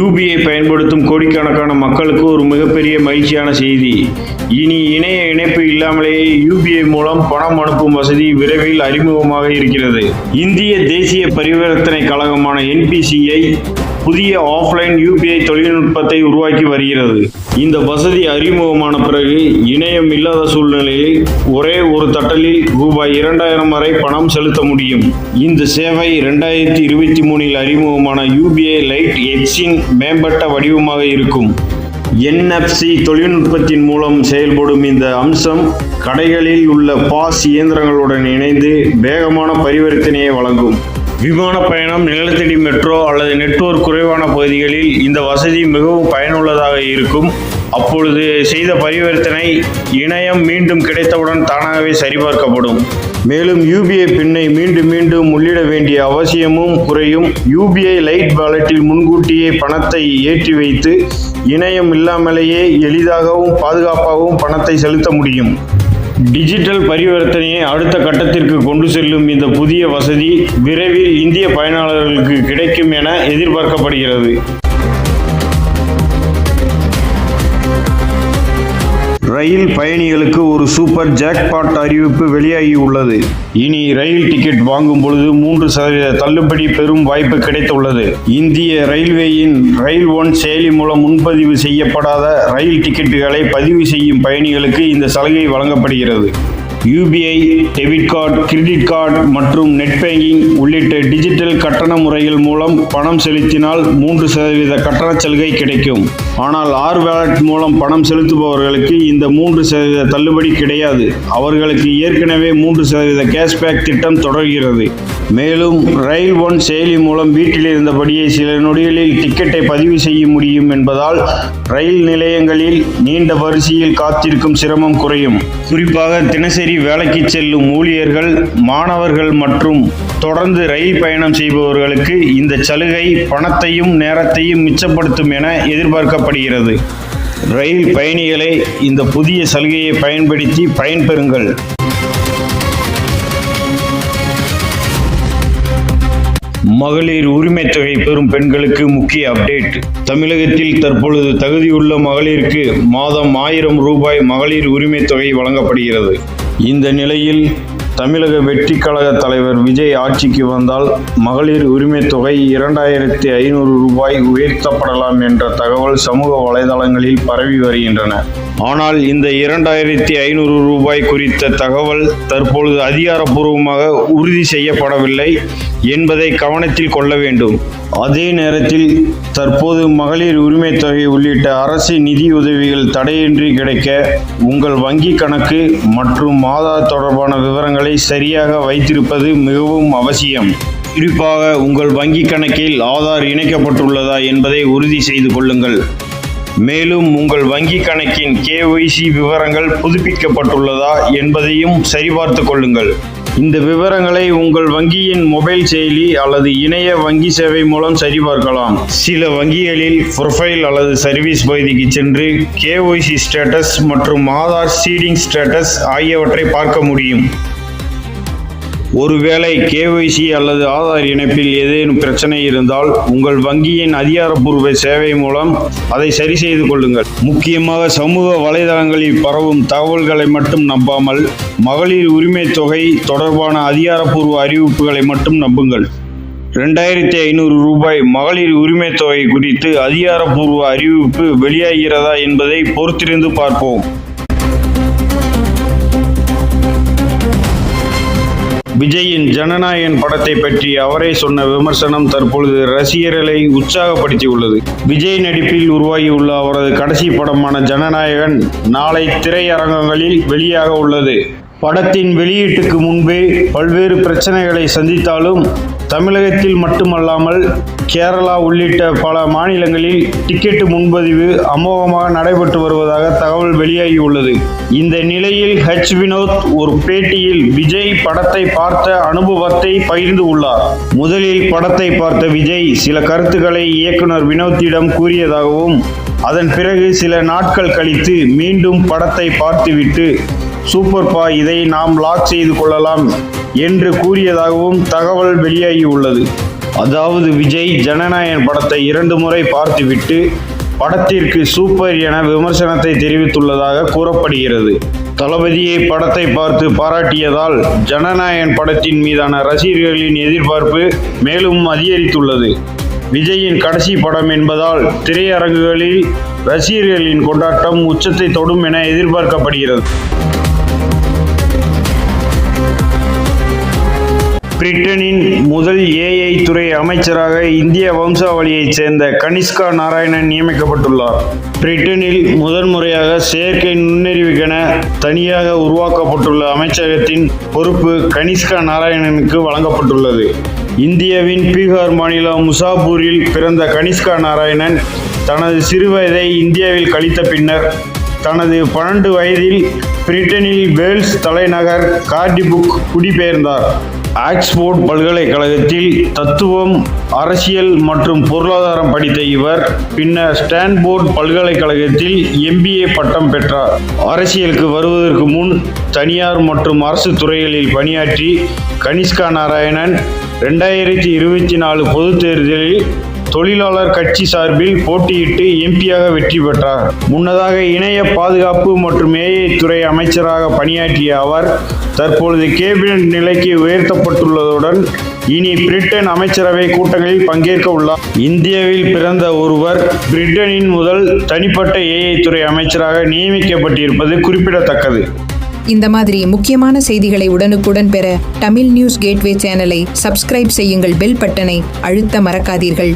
UPI பயன்படுத்தும் கோடிக்கணக்கான மக்களுக்கு ஒரு மிகப்பெரிய மகிழ்ச்சியான செய்தி. இனி இணைய இணைப்பு இல்லாமலேயே UPI மூலம் பணம் அனுப்பும் வசதி விரைவில் அறிமுகமாக இருக்கிறது. இந்திய தேசிய பரிவர்த்தனை கழகமான NPCI புதிய ஆஃப்லைன் UPI தொழில்நுட்பத்தை உருவாக்கி வருகிறது. இந்த வசதி அறிமுகமான பிறகு இணையம் இல்லாத சூழ்நிலையில் ஒரே ஒரு தட்டலில் ரூபாய் 2000 வரை பணம் செலுத்த முடியும். இந்த சேவை 2023 அறிமுகமான UPI லைட் எக்ஸின் மேம்பட்ட வடிவமாக இருக்கும். NFC தொழில்நுட்பத்தின் மூலம் செயல்படும் இந்த அம்சம் கடைகளில் உள்ள POS இயந்திரங்களுடன் இணைந்து வேகமான பரிவர்த்தனையை வழங்கும். விமான பயணம், நிலத்தடி மெட்ரோ அல்லது நெட்வொர்க் குறைவான பகுதிகளில் இந்த வசதி மிகவும் பயனுள்ளதாக இருக்கும். அப்பொழுது செய்த பரிவர்த்தனை இணையம் மீண்டும் கிடைத்தவுடன் தானாகவே சரிபார்க்கப்படும். மேலும் UPI பின்னை மீண்டும் மீண்டும் உள்ளிட வேண்டிய அவசியமும் குறையும். UPI லைட் வாலெட்டில் முன்கூட்டியே பணத்தை ஏற்றி வைத்து இணையம் இல்லாமலேயே எளிதாகவும் பாதுகாப்பாகவும் பணத்தை செலுத்த முடியும். டிஜிட்டல் பரிவர்த்தனையை அடுத்த கட்டத்திற்கு கொண்டு செல்லும் இந்த புதிய வசதி விரைவில் இந்திய பயனாளர்களுக்கு கிடைக்கும் என எதிர்பார்க்கப்படுகிறது. ரயில் பயணிகளுக்கு ஒரு சூப்பர் ஜாக்பாட் அறிவிப்பு வெளியாகியுள்ளது. இனி ரயில் டிக்கெட் வாங்கும் பொழுது 3% தள்ளுபடி பெறும் வாய்ப்பு கிடைத்துள்ளது. இந்திய ரயில்வேயின் ரயில் ஒன் செயலி மூலம் முன்பதிவு செய்யப்படாத ரயில் டிக்கெட்டுகளை பதிவு செய்யும் பயணிகளுக்கு இந்த சலுகை வழங்கப்படுகிறது. UPI, debit card, credit card மற்றும் நெட் பேங்கிங் உள்ளிட்ட டிஜிட்டல் கட்டண முறைகள் மூலம் பணம் செலுத்தினால் 3% கட்டண சலுகை கிடைக்கும். ஆனால் வாலெட் மூலம் பணம் செலுத்துபவர்களுக்கு இந்த 3% தள்ளுபடி கிடையாது. அவர்களுக்கு ஏற்கனவே 3% கேஷ்பேக் திட்டம் தொடர்கிறது. மேலும் ரயில் ஒன் செயலி மூலம் வீட்டில் இருந்தபடியே சில நொடிகளில் டிக்கெட்டை பதிவு செய்ய முடியும் என்பதால் ரயில் நிலையங்களில் நீண்ட வரிசையில் காத்திருக்கும் சிரமம் குறையும். குறிப்பாக தினசரி வேலைக்கு செல்லும் ஊழியர்கள், மாணவர்கள் மற்றும் தொடர்ந்து ரயில் பயணம் செய்பவர்களுக்கு இந்த சலுகை பணத்தையும் நேரத்தையும் மிச்சப்படுத்தும் என எதிர்பார்க்கப்படுகிறது. ரயில் பயணிகளை இந்த புதிய சலுகையை பயன்படுத்தி பயன்பெறுங்கள். மகளிர் உரிமை தொகை பெறும் பெண்களுக்கு முக்கிய அப்டேட். தமிழகத்தில் தற்பொழுது தகுதியுள்ள மகளிருக்கு மாதம் 1000 ரூபாய் மகளிர் உரிமை தொகை வழங்கப்படுகிறது. இந்த நிலையில் தமிழக வெற்றி கழக தலைவர் விஜய் ஆட்சிக்கு வந்தால் மகளிர் உரிமை தொகை 2500 ரூபாய் உயர்த்தப்படலாம் என்ற தகவல் சமூக வலைதளங்களில் பரவி வருகின்றன. ஆனால் இந்த 2500 ரூபாய் குறித்த தகவல் தற்பொழுது அதிகாரப்பூர்வமாக உறுதி செய்யப்படவில்லை என்பதை கவனத்தில் கொள்ள வேண்டும். அதே நேரத்தில் தற்போது மகளிர் உரிமை தொகை உள்ளிட்ட அரசு நிதியுதவிகள் தடையின்றி கிடைக்க உங்கள் வங்கி கணக்கு மற்றும் ஆதார் தொடர்பான விவரங்களை சரியாக வைத்திருப்பது மிகவும் அவசியம். குறிப்பாக உங்கள் வங்கி கணக்கில் ஆதார் இணைக்கப்பட்டுள்ளதா என்பதை உறுதி செய்து கொள்ளுங்கள். மேலும் உங்கள் வங்கி கணக்கின் KYC விவரங்கள் புதுப்பிக்கப்பட்டுள்ளதா என்பதையும் சரிபார்த்து கொள்ளுங்கள். இந்த விவரங்களை உங்கள் வங்கியின் மொபைல் செயலி அல்லது இணைய வங்கி சேவை மூலம் சரிபார்க்கலாம். சில வங்கிகளில் ப்ரொஃபைல் அல்லது சர்வீஸ் பகுதிக்கு சென்று KYC ஸ்டேட்டஸ் மற்றும் ஆதார் சீடிங் ஸ்டேட்டஸ் ஆகியவற்றை பார்க்க முடியும். ஒருவேளை KYC அல்லது ஆதார் இணைப்பில் ஏதேனும் பிரச்சனை இருந்தால் உங்கள் வங்கியின் அதிகாரப்பூர்வ சேவை மூலம் அதை சரி செய்து கொள்ளுங்கள். முக்கியமாக சமூக வலைதளங்களில் பரவும் தகவல்களை மட்டும் நம்பாமல் மகளிர் உரிமை தொகை தொடர்பான அதிகாரப்பூர்வ அறிவிப்புகளை மட்டும் நம்புங்கள். 2500 ரூபாய் மகளிர் உரிமை தொகை குறித்து அதிகாரப்பூர்வ அறிவிப்பு வெளியாகிறதா என்பதை பொறுத்திருந்து பார்ப்போம். விஜயின் ஜனநாயகன் படத்தை பற்றி அவரே சொன்ன விமர்சனம் தற்பொழுது ரசிகர்களை உற்சாகப்படுத்தியுள்ளது. விஜய் நடிப்பில் உருவாகியுள்ள அவரது கடைசி படமான ஜனநாயகன் நாளை திரையரங்குகளில் வெளியாக உள்ளது. படத்தின் வெளியீட்டுக்கு முன்பே பல்வேறு பிரச்சனைகளை சந்தித்தாலும் தமிழகத்தில் மட்டுமல்லாமல் கேரளா உள்ளிட்ட பல மாநிலங்களில் டிக்கெட் முன்பதிவு அமோகமாக நடைபெற்று வருவதாக தகவல் வெளியாகியுள்ளது. இந்த நிலையில் வினோத் ஒரு பேட்டியில் விஜய் படத்தை பார்த்த அனுபவத்தை பகிர்ந்து உள்ளார். முதலில் படத்தை பார்த்த விஜய் சில கருத்துக்களை இயக்குனர் வினோத்திடம் கூறியதாகவும் அதன் பிறகு சில நாட்கள் கழித்து மீண்டும் படத்தை பார்த்துவிட்டு சூப்பர்பா, இதை நாம் லாக் செய்து கொள்ளலாம் என்று கூறியதாகவும் தகவல் வெளியாகியுள்ளது. அதாவது விஜய் ஜனநாயகன் படத்தை 2 முறை பார்த்துவிட்டு படத்திற்கு சூப்பர் என விமர்சனத்தை தெரிவித்துள்ளதாக கூறப்படுகிறது. தளபதியை படத்தை பார்த்து பாராட்டியதால் ஜனநாயகன் படத்தின் மீதான ரசிகர்களின் எதிர்பார்ப்பு மேலும் அதிகரித்துள்ளது. விஜயின் கடைசி படம் என்பதால் திரையரங்குகளில் ரசிகர்களின் கொண்டாட்டம் உச்சத்தை தொடும் என எதிர்பார்க்கப்படுகிறது. பிரிட்டனின் முதல் AI துறை அமைச்சராக இந்திய வம்சாவளியைச் சேர்ந்த கனிஷ்கா நாராயணன் நியமிக்கப்பட்டுள்ளார். பிரிட்டனில் முதன்முறையாக செயற்கை நுண்ணறிவுக்கென தனியாக உருவாக்கப்பட்டுள்ள அமைச்சகத்தின் பொறுப்பு கனிஷ்கா நாராயணனுக்கு வழங்கப்பட்டுள்ளது. இந்தியாவின் பீகார் மாநிலம் முசாபூரில் பிறந்த கனிஷ்கா நாராயணன் தனது சிறுவயதை இந்தியாவில் கழித்த பின்னர் தனது 12 வயதில் பிரிட்டனில் வேல்ஸ் தலைநகர் கார்டிஃபுக்கு குடிபெயர்ந்தார். ஆக்ஸ்போர்ட் பல்கலைக்கழகத்தில் தத்துவம், அரசியல் மற்றும் பொருளாதாரம் படித்த இவர் பின்னர் ஸ்டான்போர்ட் பல்கலைக்கழகத்தில் MBA பட்டம் பெற்றார். அரசியலுக்கு வருவதற்கு முன் தனியார் மற்றும் அரசு துறைகளில் பணியாற்றி கனிஷ்கா நாராயணன் 2024 பொதுத் தேர்தலில் தொழிலாளர் கட்சி சார்பில் போட்டியிட்டு MP-யாக வெற்றி பெற்றார். முன்னதாக இணைய பாதுகாப்பு மற்றும் AI துறை அமைச்சராக பணியாற்றிய அவர் தற்பொழுது கேபினட் நிலைக்கு உயர்த்தப்பட்டுள்ளதுடன் இனி பிரிட்டன் அமைச்சரவை கூட்டங்களில் பங்கேற்க உள்ளார். இந்தியாவில் பிறந்த ஒருவர் பிரிட்டனின் முதல் தனிப்பட்ட AI துறை அமைச்சராக நியமிக்கப்பட்டிருப்பது குறிப்பிடத்தக்கது. இந்த மாதிரி முக்கியமான செய்திகளை உடனுக்குடன் பெற தமிழ் நியூஸ் கேட்வே சேனலை சப்ஸ்கிரைப் செய்யுங்கள். பெல் பட்டனை அழுத்த மறக்காதீர்கள்.